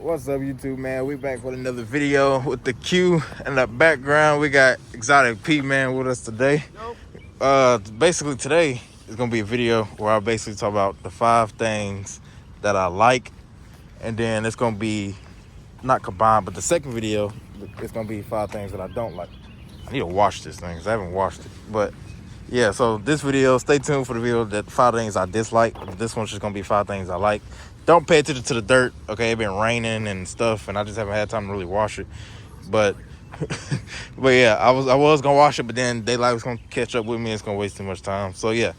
What's up, YouTube, man? We back with another video with the Q in the background. We got Exotic P, man, with us today. Basically today is gonna be a video where I basically talk about the 5 things that I like, and then it's gonna be not combined, but the second video it's gonna be 5 things that I don't like. I need to wash this thing because I haven't washed it, but yeah. So this video, stay tuned for the video that 5 things I dislike. This one's just gonna be 5 things I like. Don't pay attention to the dirt, okay? It's been raining and stuff, and I just haven't had time to really wash it. But but yeah, I was gonna wash it, but then daylight was gonna catch up with me. It's gonna waste too much time. So yeah,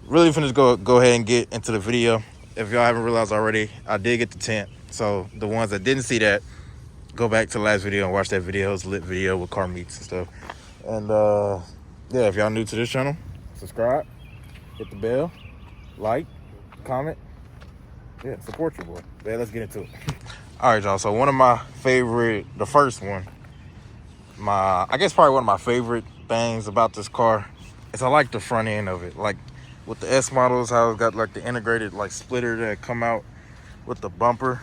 really finna go ahead and get into the video. If y'all haven't realized already, I did get the tent. So the ones that didn't see that, go back to the last video and watch that video. It's a lit video with car meets and stuff. And yeah, if y'all new to this channel, subscribe, hit the bell, like, comment. Yeah, support your boy. Yeah, let's get into it. All right, y'all. So one of my favorite, the first one, I guess probably one of my favorite things about this car is I like the front end of it. Like with the S models, how it's got like the integrated like splitter that come out with the bumper.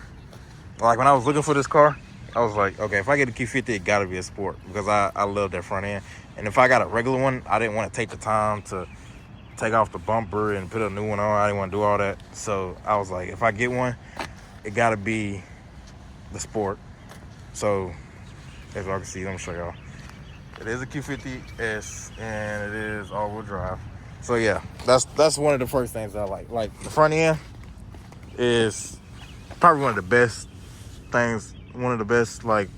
Like when I was looking for this car, I was like, okay, if I get a Q50, it gotta be a sport because I love that front end. And if I got a regular one, I didn't want to take the time to take off the bumper and put a new one on. I didn't want to do all that. So I was like, if I get one, it gotta be the sport. So as y'all can see, let me show y'all. It is a Q50S and it is all-wheel drive. So yeah, that's one of the first things I like. Like the front end is probably one of the best things. One of the best, like,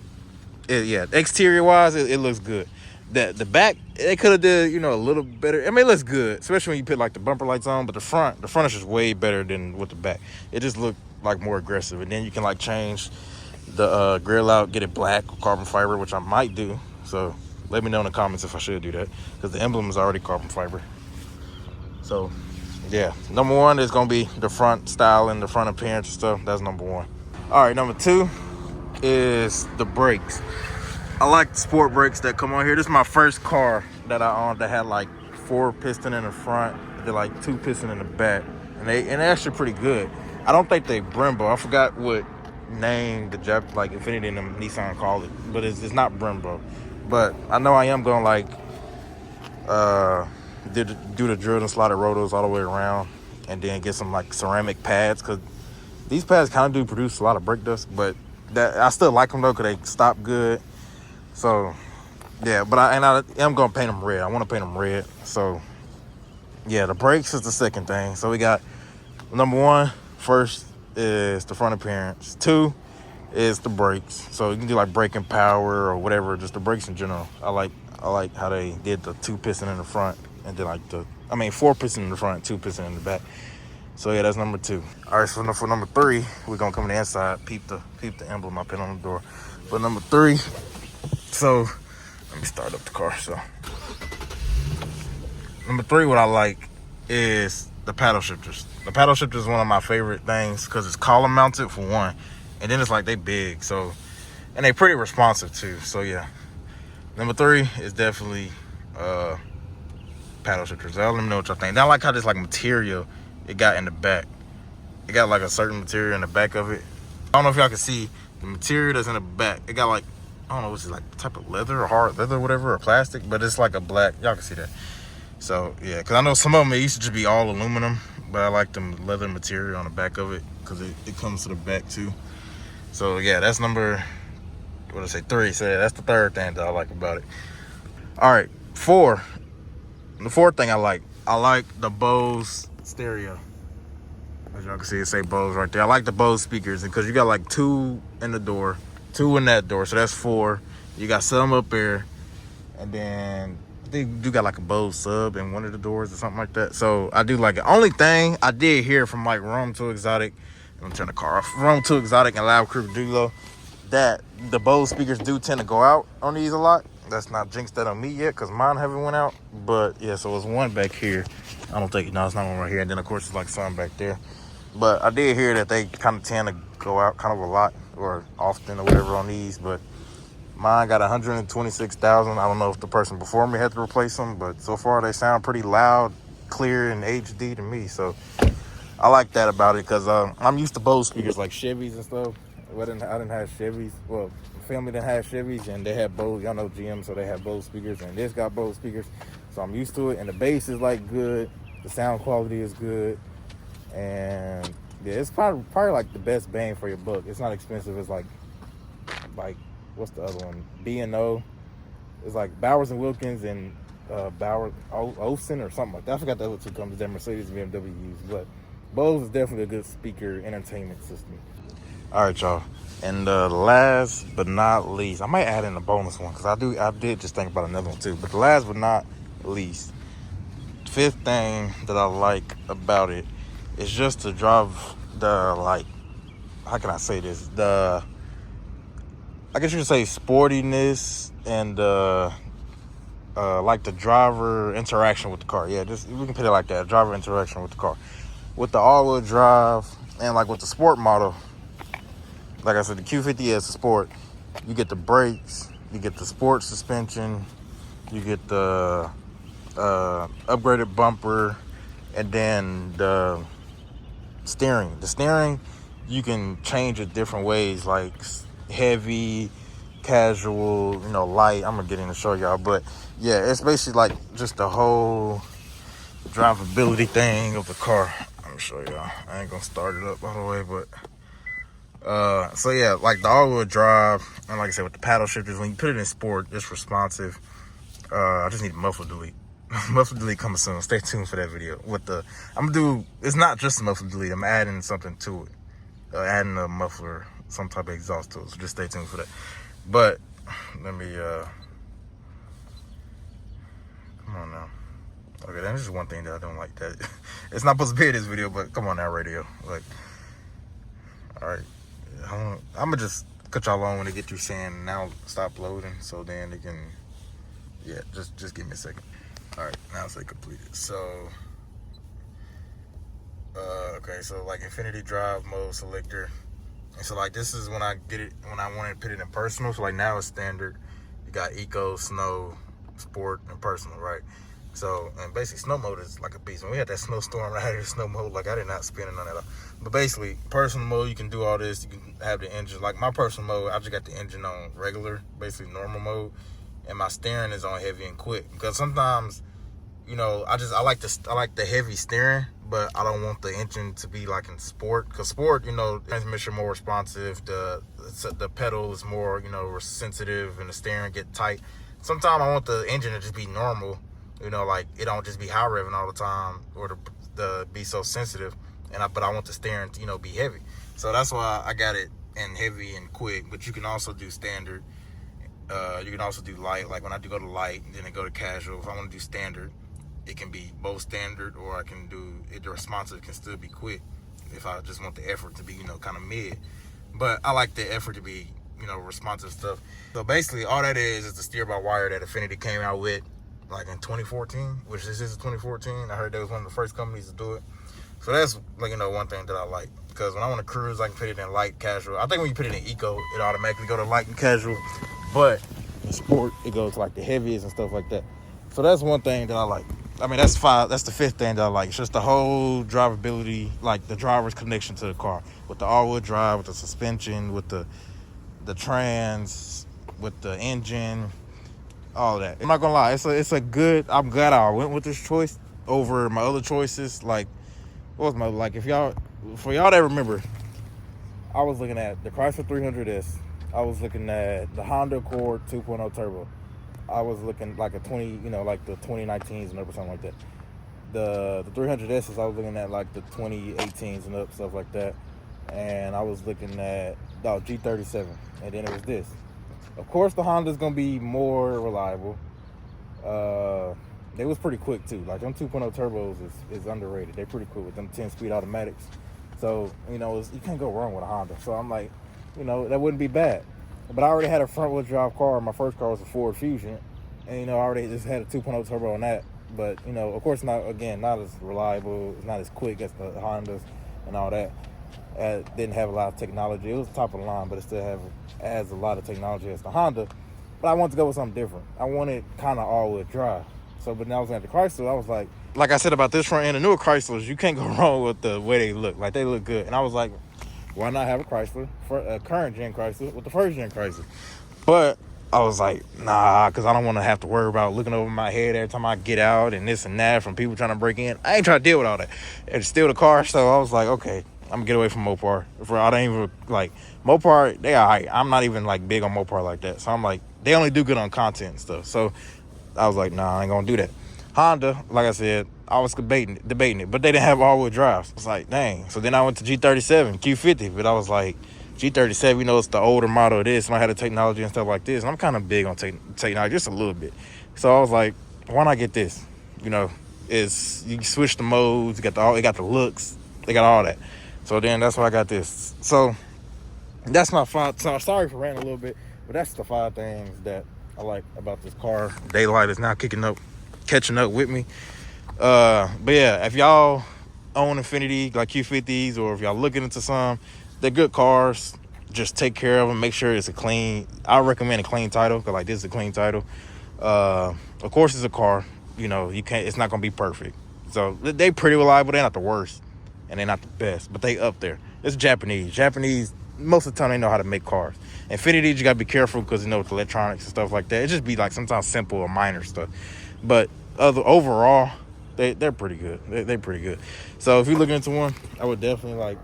yeah, exterior wise, it looks good. The back, they could have did, a little better. I mean, it looks good, especially when you put like the bumper lights on. But the front is just way better than with the back. It just looked like more aggressive. And then you can like change the grill out, get it black or carbon fiber, which I might do. So let me know in the comments if I should do that, because the emblem is already carbon fiber. So yeah, number 1 is gonna be the front styling, the front appearance and stuff. That's number 1. All right, number 2 is the brakes. I like the sport brakes that come on here. This is my first car that I owned that had like 4 piston in the front, they're like 2 piston in the back, and they're actually pretty good. I don't think they Brembo. I forgot what name the like Infiniti and them Nissan call it, but it's not Brembo. But I know I am gonna like do the drill and slotted rotors all the way around, and then get some like ceramic pads, because these pads kind of do produce a lot of brake dust, but that I still like them though, because they stop good. So yeah, but I am gonna paint them red. I want to paint them red. So yeah, the brakes is the second thing. So we got number 1 first is the front appearance. 2 is the brakes. So you can do like braking power or whatever, just the brakes in general. I like how they did the 2 piston in the front, and then like 4 piston in the front, 2 piston in the back. So yeah, that's number 2. All right, so for number 3, we're gonna come to the inside, peep the emblem I put on the door. But number 3, so let me start up the car. So number 3, what I like is the paddle shifters. The paddle shifter is one of my favorite things because it's column mounted for one, and then it's like they big, so, and they pretty responsive too. So yeah, number 3 is definitely paddle shifters. Let me know what y'all think. I like how this like material it got in the back. It got like a certain material in the back of it. I don't know if y'all can see the material that's in the back. It got like, I don't know what's it, like type of leather or hard leather or whatever, or plastic, but it's like a black. Y'all can see that. So yeah, because I know some of them, it used to just be all aluminum, but I like the leather material on the back of it because it comes to the back too. So yeah, that's number, what did I say, 3. So yeah, that's the 3rd thing that I like about it. All right, 4. The 4th thing I like the Bose stereo. As y'all can see, it say Bose right there. I like the Bose speakers because you got like 2 in the door, 2 in that door, so that's 4. You got some up there, and then I think you got like a Bose sub in one of the doors or something like that. So I do like it. Only thing I did hear from like Rome to Exotic, I'm gonna turn the car off, Rome to Exotic and Loud Crew Dulo, that the Bose speakers do tend to go out on these a lot. That's not jinxed that on me yet because mine haven't went out. But yeah, so it's one back here. I don't think, no, it's not one right here. And then of course it's like some back there. But I did hear that they kind of tend to go out kind of a lot or often or whatever on these. But mine got 126,000. I don't know if the person before me had to replace them, but so far they sound pretty loud, clear, and HD to me. So I like that about it because I'm used to Bose speakers like Chevys and stuff. I didn't have Chevys. Well, family didn't have Chevys, and they had Bose. Y'all know GM, so they have Bose speakers, and this got Bose speakers. So I'm used to it, and the bass is like good. The sound quality is good, and yeah, it's probably like the best bang for your buck. It's not expensive. It's like what's the other one? B&O. It's like Bowers and Wilkins and Olsen or something like that. I forgot the other two companies that Mercedes and BMW use, but Bose is definitely a good speaker entertainment system. All right, y'all. And last but not least, I might add in a bonus one because I did just think about another one too. But the last but not least, fifth thing that I like about it is just to drive the, like, how can I say this? I guess you could say sportiness and like the driver interaction with the car. Yeah, just we can put it like that. Driver interaction with the car. With the all-wheel drive and like with the sport model, like I said, the Q50S Sport, you get the brakes, you get the sport suspension, you get the upgraded bumper, and then the steering. The steering, you can change it different ways, like heavy, casual, light. I'm gonna get in to show y'all, but yeah, it's basically like just the whole drivability thing of the car. Let me show y'all. I ain't gonna start it up all the way, but so yeah, like the all-wheel drive, and like I said, with the paddle shifters, when you put it in sport, it's responsive. I just need a muffler delete. Muffler delete coming soon. Stay tuned for that video. It's not just a muffler delete. I'm adding something to it. Adding a muffler, some type of exhaust to it. So just stay tuned for that. But let me come on now. Okay, that's just one thing that I don't like. That it's not supposed to be in this video, but come on now, radio. Like, all right, I'm gonna just cut y'all on when they get through saying now stop loading, so then they can. Yeah, just give me a second. All right, now it's like completed. So, okay, so like Infiniti drive mode selector. And so like this is when I get it, when I want to put it in personal. So like now it's standard. You got eco, snow, sport, and personal, right? So, and basically snow mode is like a beast. When we had that snowstorm right here, snow mode, like I did not spin it on that. But basically, personal mode, you can do all this. You can have the engine. Like my personal mode, I just got the engine on regular, basically normal mode. And my steering is on heavy and quick. Because sometimes, I like the heavy steering, but I don't want the engine to be like in sport. Because sport, transmission more responsive, the pedal is more, sensitive, and the steering get tight. Sometimes I want the engine to just be normal, like it don't just be high revving all the time or the be so sensitive. But I want the steering to, be heavy. So that's why I got it in heavy and quick. But you can also do standard. You can also do light. Like when I do go to light, and then I go to casual. If I want to do standard, it can be both standard, or I can do it. The responsive can still be quick if I just want the effort to be, kind of mid. But I like the effort to be, responsive stuff. So basically, all that is the steer-by-wire that Infiniti came out with, like in 2014, which this is 2014. I heard that was one of the first companies to do it. So that's like, one thing that I like. Because when I want to cruise, I can put it in light, casual. I think when you put it in eco, it automatically go to light and casual. But in sport, it goes to like the heaviest and stuff like that. So that's one thing that I like. I mean, that's the fifth thing that I like. It's just the whole drivability, like the driver's connection to the car. With the all-wheel drive, with the suspension, with the trans, with the engine, all that. I'm not gonna lie, it's a good. I'm glad I went with this choice over my other choices. Like, what was my for y'all that remember, I was looking at the Chrysler 300S. I was looking at the Honda Accord 2.0 turbo. I was looking like a 20, like the 2019s and up or something like that. The 300Ss, I was looking at like the 2018s and up, stuff like that. And I was looking at G37, and then it was this. Of course, the Honda's gonna be more reliable. They was pretty quick too. Like them 2.0 turbos is underrated. They're pretty quick with them 10-speed automatics. So you can't go wrong with a Honda. So I'm like, that wouldn't be bad. But I already had a front-wheel drive car. My first car was a Ford Fusion, and I already just had a 2.0 turbo on that. But of course, not as reliable. It's not as quick as the Hondas and all that. It didn't have a lot of technology. It was top of the line, but it still has a lot of technology as the Honda. But I wanted to go with something different. I wanted kind of all-wheel drive. So, but now I was at the Chrysler, I was like I said about this front end, the newer Chryslers, you can't go wrong with the way they look. Like, they look good. And I was like, Why not have a Chrysler, for a current gen Chrysler with the first gen Chrysler? But I was like, nah, because I don't want to have to worry about looking over my head every time I get out and this and that from people trying to break in. I ain't trying to deal with all that and steal the car. So I was like, okay, I'm gonna get away from Mopar. I don't even like Mopar. They all right. I'm not even like big on Mopar like that. So I'm like, they only do good on content and stuff. So I was like, nah, I ain't gonna do that. Honda, like I said, I was debating it, but they didn't have all-wheel drives. I was like, dang. So then I went to G37, Q50, but I was like, G37, you know, it's the older model of this, and I had the technology and stuff like this, and I'm kind of big on technology, just a little bit. So I was like, why not get this? You know, you can switch the modes, it got the looks, they got all that. So then that's why I got this. So that's my 5. So sorry for ranting a little bit, but that's the 5 things that I like about this car. Daylight is now catching up with me. But yeah, if y'all own Infiniti like Q50s, or if y'all looking into some, they're good cars. Just take care of them. Make sure it's a clean. I recommend a clean title, because like this is a clean title. Of course, it's a car. You know, it's not gonna be perfect. So they pretty reliable. They're not the worst, and they're not the best, but they up there. It's Japanese. Most of the time they know how to make cars. Infiniti, you gotta be careful because you know with electronics and stuff like that. It just be like sometimes simple or minor stuff. But overall, they're pretty good. They're pretty good. So if you're looking into one, I would definitely like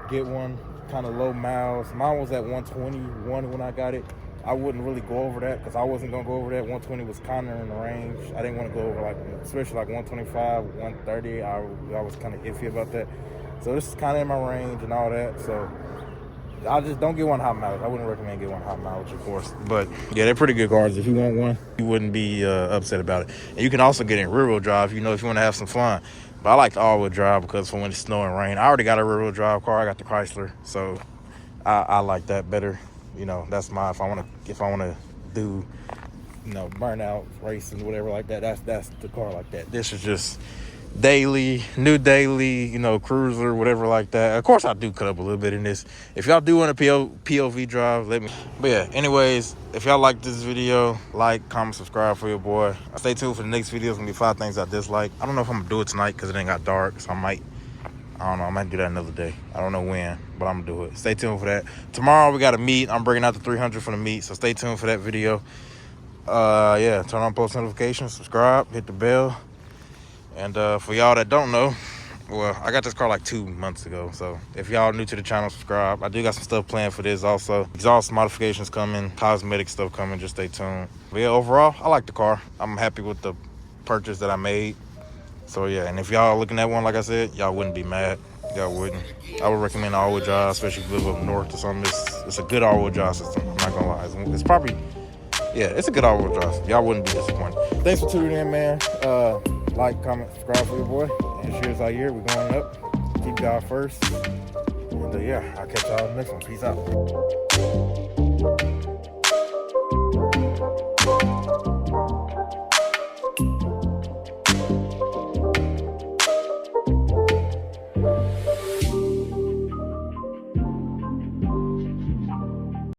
get one. Kind of low miles. Mine was at 121 when I got it. I wouldn't really go over that because I wasn't gonna go over that. 120 was kind of in the range. I didn't want to go over like, especially like 125, 130. I was kind of iffy about that. So this is kind of in my range and all that. So I just don't get one high mileage. I wouldn't recommend get one high mileage, of course. But yeah, they're pretty good cars. If you want one, you wouldn't be upset about it. And you can also get in rear-wheel drive, you know, if you want to have some fun. But I like the all-wheel drive because for when it's snow and rain. I already got a rear-wheel drive car. I got the Chrysler, so I like that better. You know, that's if I want to do, you know, burnout racing, whatever like that. That's the car like that. This is just new daily, you know, cruiser, whatever like that. Of course, I do cut up a little bit in this. If y'all do want a POV drive, let me. But yeah, anyways, if y'all like this video, like, comment, subscribe for your boy. Stay tuned for the next video. It's gonna be 5 things I dislike. I don't know if I'm gonna do it tonight because it ain't got dark, so I don't know. I might do that another day. I don't know when, but I'm gonna do it. Stay tuned for that. Tomorrow we got a meet. I'm bringing out the 300 for the meet, so stay tuned for that video. Yeah, turn on post notifications, subscribe, hit the bell. And for y'all that don't know, well, I got this car like 2 months ago. So if y'all new to the channel, subscribe. I do got some stuff planned for this also. Exhaust modifications coming, cosmetic stuff coming. Just stay tuned. But yeah, overall, I like the car. I'm happy with the purchase that I made. So yeah, and if y'all looking at one, like I said, y'all wouldn't be mad. Y'all wouldn't. I would recommend all-wheel drive, especially if you live up north or something. It's a good all-wheel drive system. I'm not gonna lie. It's probably, yeah, it's a good all-wheel drive. Y'all wouldn't be disappointed. Thanks for tuning in, man. Like, comment, subscribe for your boy. And shares our year. We're going up. Keep God first. And yeah, I'll catch y'all in the next one. Peace out.